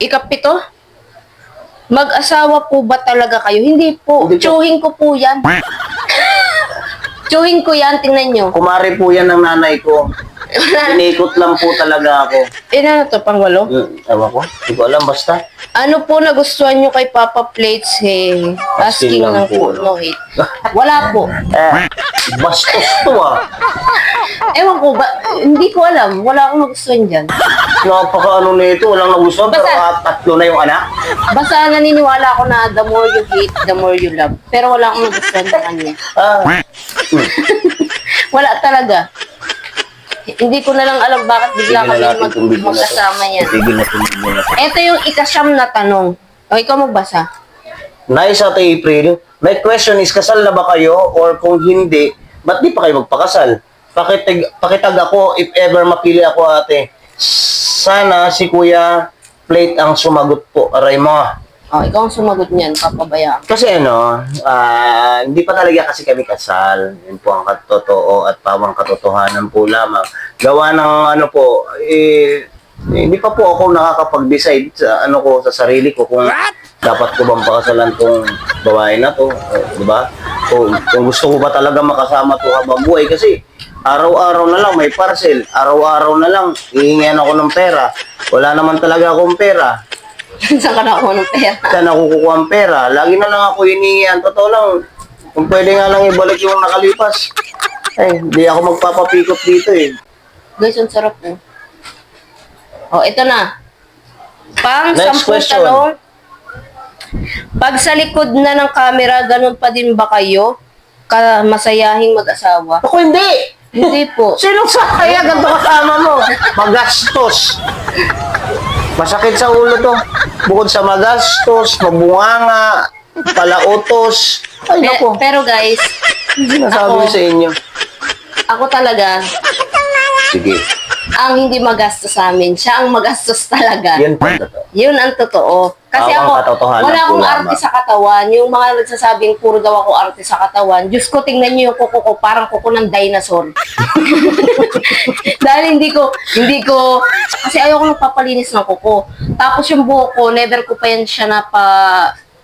Ikapito? Mag-asawa po ba talaga kayo? Hindi po. Hindi po. Tsuhin ko po yan. Tsuhin ko yan, tingnan nyo. Kumari po yan ng nanay ko. Inikot lang po talaga ako. Ano to, pang-walo? Ewan ko. Hindi ko alam, basta. Ano po nagustuhan nyo kay Papa Plates? Hey, asking lang po. No hate. Wala po. Bastos to ah. Ewan ko ba, hindi ko alam. Wala akong nagustuhan dyan. Napaka-ano nito, walang nagustuhan, pero Basta- tatlo na yung anak. Basta naniniwala ako na the more you hate, the more you love. Pero wala akong nagustuhan sa kanya. Wala talaga. Hindi ko na lang alam bakit bigla Tigil na kami natin itong video na to. magkasama yan. Tigil na itong video na to. Ito yung ikasyam na tanong. O, ikaw magbasa. Nice Ate April. My question is, kasal na ba kayo? Or kung hindi, ba't di pa kayo magpakasal? Pakitag ako if ever mapili ako, ate. Sana si Kuya Plate ang sumagot po. Aray mo. O, ikaw ang sumagot niyan, papabayaan. Kasi hindi pa talaga kasi kami kasal. Yun po ang totoo at pawang katotohanan po lamang. Gawa ng hindi pa po ako nakakapag-decide sa sa sarili ko kung dapat ko bang pakasalan tong babae na to, di ba? Kung gusto ko ba talaga makasama to habang buhay kasi araw-araw na lang may parcel, araw-araw na lang hihingian ako ng pera. Wala naman talaga akong pera. Saan ka nakuha ng pera? Saan ako kukuha ang pera? Lagi na lang ako hinihingian. Totoo lang, kung pwede nga lang ibalik yung nakalipas. Ay, hindi ako magpapapikot dito eh. Guys, ang sarap po. O, ito na. Pang Next 10 question. tanong. Pag sa likod na ng camera, ganun pa din ba kayo? Masayahing mag-asawa? Ako hindi! Hindi po. Sinong sakaya ganito kasama mo? Magastos. Masakit sa ulo to. Bukod sa magastos, mabunganga, palautos. Ay, nako. Pero guys, Sinasabi ko ako- sa inyo. ako talaga, Sige. ang hindi magastos sa amin, siya ang magastos talaga. Yan po ang totoo. Yun ang totoo. Kasi Tawang ako, katotohanan wala po akong lamang. arte sa katawan. Yung mga nagsasabing puro daw ako arte sa katawan. Diyos ko, tingnan niyo yung kuko ko, parang kuko ng dinosaur. Dahil hindi ko, kasi ayoko nagpapalinis ng kuko. Tapos yung buhok ko, never ko pa yan siya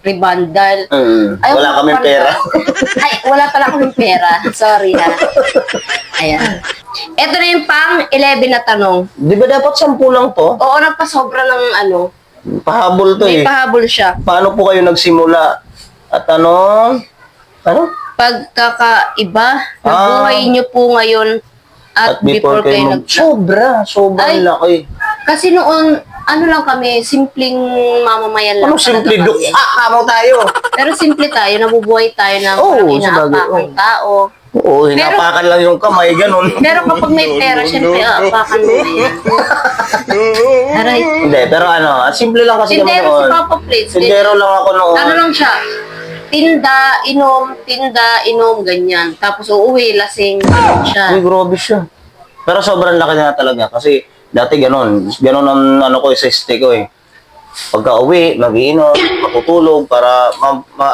rebandal. Ayoko Wala kaming magpanda. pera. Ay, wala pala kaming pera. Sorry ha. Ayan. Ito na yung pang 11 na tanong. Di ba dapat 10 lang to? Oo, nagpasobra ng Pahabol to may eh. pahabol siya. Paano po kayo nagsimula? At ano? Pagkakaiba na buhay niyo po ngayon at before kayo Sobrang Ay. laki. Kasi noon, ano lang kami, simpleng mamamayan lang. Ano simple talaga do? kami. Mo tayo. Pero simple tayo, nabubuhay tayo ng Oo, walang sabagay, inaapakang tao. Oo, hinapakan lang yung kamay, ganun. Pero kapag may pera, syempre, aapakan mo na yan. Aray. Hindi, pero simple lang kasi kami Tindero si noon. Papa Plates. Tindero lang ako noon. Ano lang siya? Tinda, inom, ganyan. Tapos uuwi, lasing, ganyan siya. Uy, grabe siya. Pero sobrang laki na talaga kasi dati ganun. Ganun ang ko sa stay ko eh. Pagka uwi, mag-iinom, matutulog para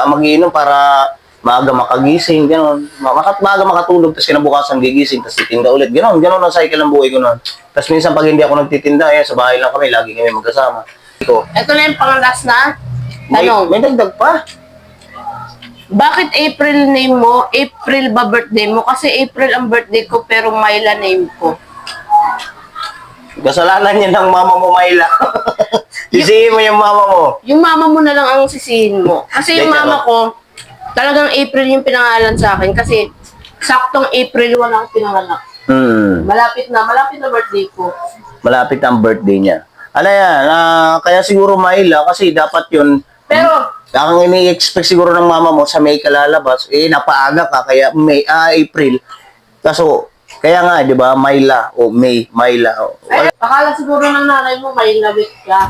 mag-iinom para maaga makagising, gano'n. Maaga makatulog, tapos kinabukasan gigising, tapos titinda ulit. Gano'n ang cycle ng buhay ko noon. Tapos minsan pag hindi ako nagtitinda, sa bahay lang kami, lagi kami magkasama. Ito na yung pang-last na tanong. May dagdag pa. Bakit April name mo? April ba birthday mo? Kasi April ang birthday ko, pero Myla name ko. Kasalanan niya ng mama mo, Myla. Sisihin mo yung mama mo. Yung mama mo na lang ang sisihin mo. Kasi yung Hindi, mama ko, talagang April yung pinangalan sa akin. Kasi saktong April 1 ang pinanganak. Malapit na birthday ko. Malapit ang birthday niya. Ano yan? Kaya siguro Myla, kasi dapat yun. Pero, Ang ini-expect siguro ng mama mo sa May kalalabas, napaaga ka, kaya April. Kaso, kaya nga, di ba, Myla o Myla. ay, akala siguro ng nanay mo may labit ka.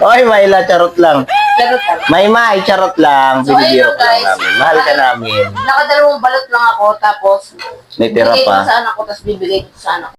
Oy, Myla, charot lang. Pero talaga. May, charot lang. So, Binibiro ayun, ko lang guys. namin. Mahal ka namin. Nakadalawang balot lang ako, tapos May tira bibigay ko pa. sa anak ko, tapos bibigay ko sa anak ko.